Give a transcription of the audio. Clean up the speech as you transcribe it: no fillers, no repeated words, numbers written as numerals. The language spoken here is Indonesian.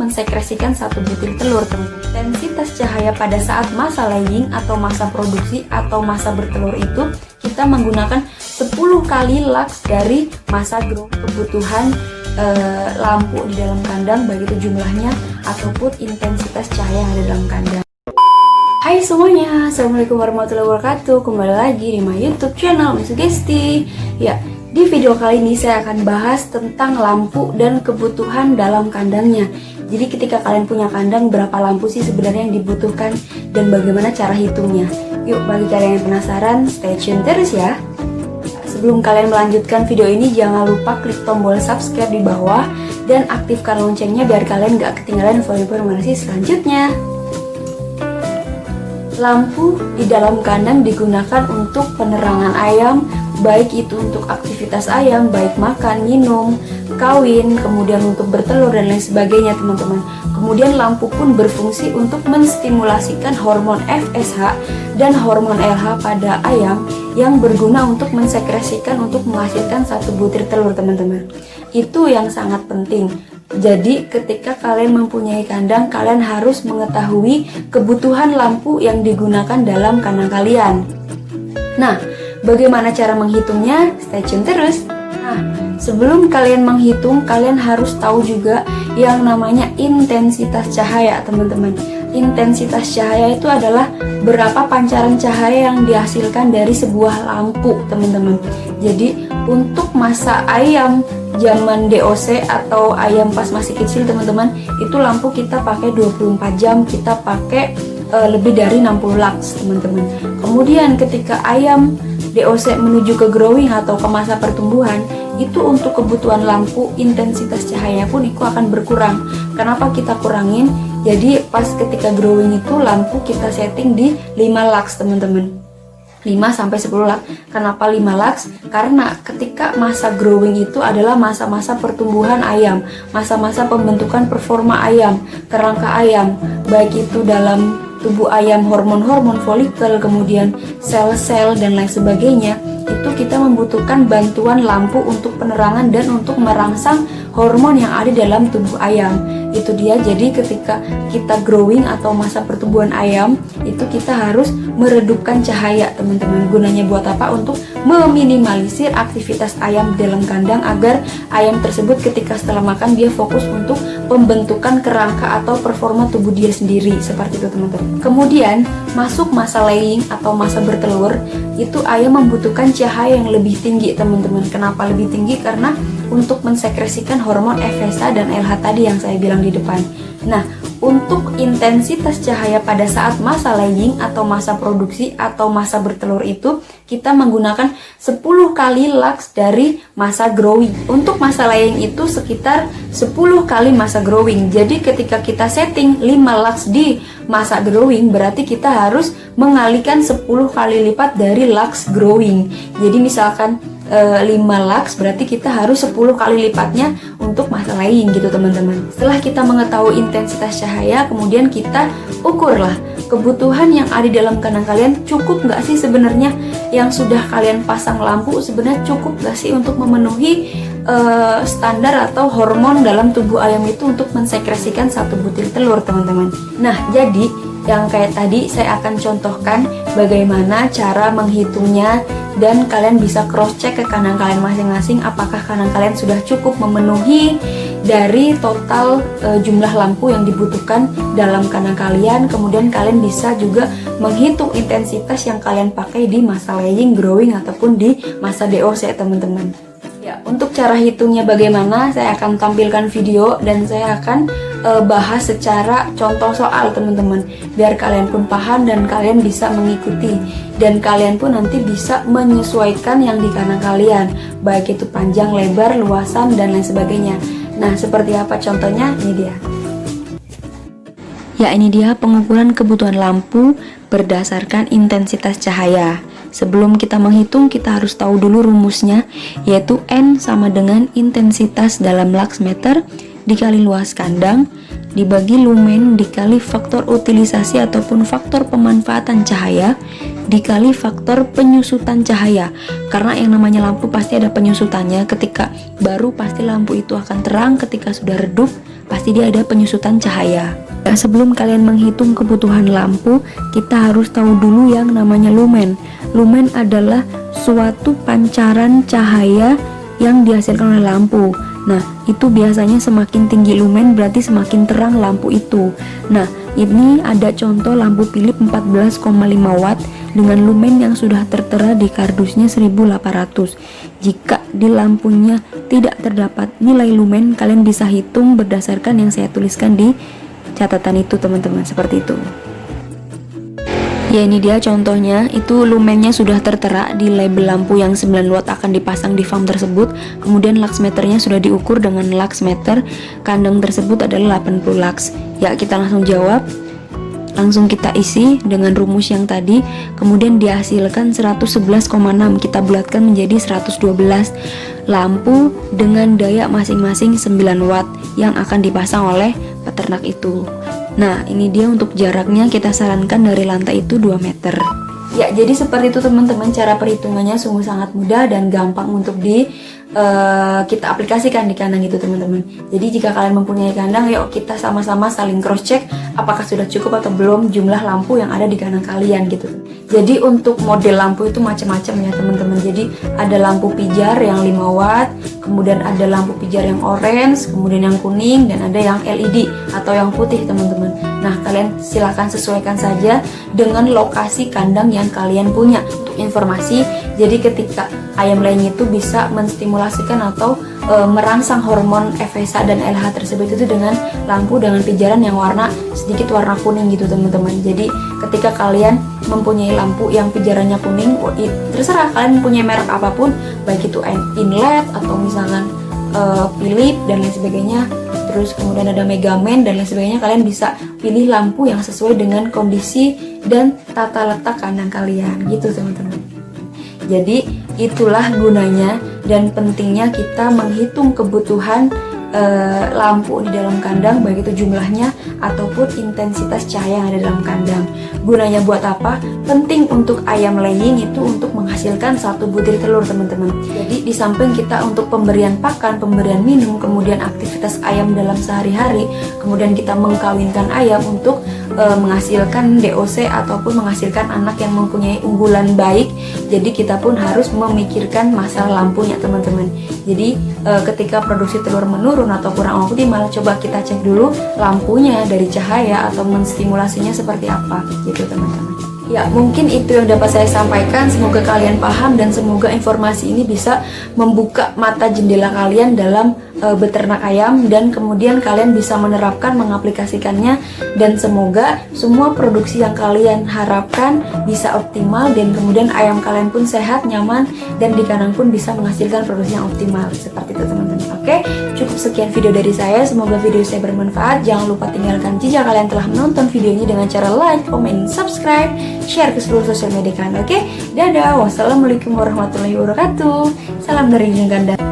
mensekresikan satu butir telur, teman-teman. Intensitas cahaya pada saat masa laying atau masa produksi atau masa bertelur itu kita menggunakan 10 kali lux dari masa grow. Kebutuhan lampu di dalam kandang, baik itu jumlahnya ataupun intensitas cahaya yang ada dalam kandang. Hai semuanya, assalamualaikum warahmatullahi wabarakatuh. Kembali lagi di my YouTube channel Miss Sugesti. Ya, di video kali ini saya akan bahas tentang lampu dan kebutuhan dalam kandangnya. Jadi ketika kalian punya kandang, berapa lampu sih sebenarnya yang dibutuhkan dan bagaimana cara hitungnya? Yuk, bagi kalian yang penasaran, stay tune terus ya. Sebelum kalian melanjutkan video ini, jangan lupa klik tombol subscribe di bawah dan aktifkan loncengnya biar kalian gak ketinggalan informasi selanjutnya. Lampu di dalam kandang digunakan untuk penerangan ayam, baik itu untuk aktivitas ayam, baik makan, minum, kawin, kemudian untuk bertelur dan lain sebagainya, teman-teman. Kemudian lampu pun berfungsi untuk menstimulasikan hormon FSH dan hormon LH pada ayam yang berguna untuk mensekresikan untuk menghasilkan satu butir telur, teman-teman. Itu yang sangat penting. Jadi ketika kalian mempunyai kandang, kalian harus mengetahui kebutuhan lampu yang digunakan dalam kandang kalian. Nah, bagaimana cara menghitungnya? Stay tune terus. Nah, sebelum kalian menghitung, kalian harus tahu juga yang namanya intensitas cahaya, teman-teman. Intensitas cahaya itu adalah berapa pancaran cahaya yang dihasilkan dari sebuah lampu, teman-teman. Jadi untuk masa ayam zaman DOC atau ayam pas masih kecil, teman-teman, itu lampu kita pakai 24 jam, kita pakai lebih dari 60 lux, teman-teman. Kemudian ketika ayam DOC menuju ke growing atau ke masa pertumbuhan, itu untuk kebutuhan lampu intensitas cahaya pun itu akan berkurang. Kenapa kita kurangin? Jadi pas ketika growing itu lampu kita setting di 5 lux, teman-teman. 5-10 lux. Kenapa 5 lux? Karena ketika masa growing itu adalah masa-masa pertumbuhan ayam, masa-masa pembentukan performa ayam, kerangka ayam, baik itu dalam tubuh ayam hormon-hormon folikel, kemudian sel-sel dan lain sebagainya. Itu kita membutuhkan bantuan lampu untuk penerangan dan untuk merangsang hormon yang ada dalam tubuh ayam. Itu dia, jadi ketika kita growing atau masa pertumbuhan ayam, itu kita harus meredupkan cahaya, teman-teman. Gunanya buat apa? Untuk meminimalisir aktivitas ayam di dalam kandang agar ayam tersebut ketika setelah makan dia fokus untuk pembentukan kerangka atau performa tubuh dia sendiri, seperti itu, teman-teman. Kemudian masuk masa laying atau masa bertelur, itu ayam membutuhkan cahaya yang lebih tinggi, teman-teman. Kenapa lebih tinggi? Karena untuk mensekresikan hormon FSH dan LH tadi yang saya bilang di depan. Nah, untuk intensitas cahaya pada saat masa laying atau masa produksi atau masa bertelur itu kita menggunakan 10 kali lux dari masa growing. Untuk masa laying itu sekitar 10 kali masa growing. Jadi ketika kita setting 5 lux di masa growing, berarti kita harus mengalihkan 10 kali lipat dari lux growing. Jadi misalkan 5 lux, berarti kita harus 10 kali lipatnya untuk masa laying gitu, teman-teman. Setelah kita mengetahui intensitas cahaya, kemudian kita ukurlah kebutuhan yang ada di dalam kandang kalian. Cukup nggak sih sebenarnya yang sudah kalian pasang lampu, sebenarnya cukup nggak sih untuk memenuhi standar atau hormon dalam tubuh ayam itu untuk mensekresikan satu butir telur, teman-teman. Nah, jadi yang kayak tadi saya akan contohkan bagaimana cara menghitungnya dan kalian bisa cross check ke kandang kalian masing-masing apakah kandang kalian sudah cukup memenuhi dari total jumlah lampu yang dibutuhkan dalam kandang kalian. Kemudian kalian bisa juga menghitung intensitas yang kalian pakai di masa laying, growing ataupun di masa DOC, teman-teman. Ya, untuk cara hitungnya bagaimana saya akan tampilkan video dan saya akan bahas secara contoh soal, teman-teman, biar kalian pun paham dan kalian bisa mengikuti dan kalian pun nanti bisa menyesuaikan yang di kandang kalian, baik itu panjang, lebar, luasan dan lain sebagainya. Nah, seperti apa contohnya? Ini dia. Ya, ini dia pengukuran kebutuhan lampu berdasarkan intensitas cahaya. Sebelum kita menghitung, kita harus tahu dulu rumusnya, yaitu N sama dengan intensitas dalam lux meter dikali luas kandang dibagi lumen dikali faktor utilisasi ataupun faktor pemanfaatan cahaya dikali faktor penyusutan cahaya. Karena yang namanya lampu pasti ada penyusutannya. Ketika baru pasti lampu itu akan terang, ketika sudah redup pasti dia ada penyusutan cahaya. Nah, sebelum kalian menghitung kebutuhan lampu, kita harus tahu dulu yang namanya lumen. Lumen adalah suatu pancaran cahaya yang dihasilkan oleh lampu. Nah, itu biasanya semakin tinggi lumen berarti semakin terang lampu itu. Nah, ini ada contoh lampu Philips 14,5 watt dengan lumen yang sudah tertera di kardusnya 1800. Jika di lampunya tidak terdapat nilai lumen, kalian bisa hitung berdasarkan yang saya tuliskan di catatan itu teman-teman, seperti itu. Ya, ini dia contohnya, itu lumennya sudah tertera di label lampu yang 9 watt akan dipasang di farm tersebut. Kemudian lux meternya sudah diukur dengan lux meter, kandang tersebut adalah 80 lux. Ya, kita langsung jawab, langsung kita isi dengan rumus yang tadi. Kemudian dihasilkan 111,6, kita bulatkan menjadi 112 lampu dengan daya masing-masing 9 watt yang akan dipasang oleh peternak itu. Nah, ini dia untuk jaraknya, kita sarankan dari lantai itu 2 meter. Ya, jadi seperti itu teman-teman, cara perhitungannya sungguh sangat mudah dan gampang untuk kita aplikasikan di kandang itu teman-teman. Jadi jika kalian mempunyai kandang, yuk kita sama-sama saling cross check apakah sudah cukup atau belum jumlah lampu yang ada di kandang kalian gitu. Jadi untuk model lampu itu macam-macam ya teman-teman. Jadi ada lampu pijar yang 5 watt, kemudian ada lampu pijar yang orange, kemudian yang kuning, dan ada yang LED atau yang putih teman-teman. Nah, kalian silahkan sesuaikan saja dengan lokasi kandang yang kalian punya. Untuk informasi, jadi ketika ayam laying itu bisa menstimulasikan atau merangsang hormon FSH dan LH tersebut itu dengan lampu dengan pijaran yang sedikit warna kuning gitu teman-teman. Jadi ketika kalian mempunyai lampu yang pijarannya kuning, terserah kalian mempunyai merek apapun, baik itu Inlet atau misalkan Philips dan lain sebagainya, terus kemudian ada Megaman dan lain sebagainya, kalian bisa pilih lampu yang sesuai dengan kondisi dan tata letak kandang kalian gitu teman-teman. Jadi itulah gunanya dan pentingnya kita menghitung kebutuhan lampu di dalam kandang, baik itu jumlahnya ataupun intensitas cahaya yang ada dalam kandang. Gunanya buat apa? Penting untuk ayam laying itu untuk menghasilkan 1 butir telur teman-teman. Jadi di samping kita untuk pemberian pakan, pemberian minum, kemudian aktivitas ayam dalam sehari-hari, kemudian kita mengkawinkan ayam untuk menghasilkan DOC ataupun menghasilkan anak yang mempunyai unggulan baik. Jadi kita pun harus memikirkan masalah lampunya teman-teman. Jadi ketika produksi telur menurun atau kurang optimal, coba kita cek dulu lampunya dari cahaya atau menstimulasinya seperti apa gitu teman-teman. Ya, mungkin itu yang dapat saya sampaikan. Semoga kalian paham dan semoga informasi ini bisa membuka mata jendela kalian dalam beternak ayam, dan kemudian kalian bisa menerapkan, mengaplikasikannya, dan semoga semua produksi yang kalian harapkan bisa optimal dan kemudian ayam kalian pun sehat, nyaman, dan di kandang pun bisa menghasilkan produksi yang optimal seperti itu teman-teman. Oke, cukup sekian video dari saya, semoga video saya bermanfaat. Jangan lupa tinggalkan jika kalian telah menonton video ini dengan cara like, comment, subscribe, share ke seluruh sosial media kalian. Oke, dadah, wassalamualaikum warahmatullahi wabarakatuh. Salam dari Jeng Kandang.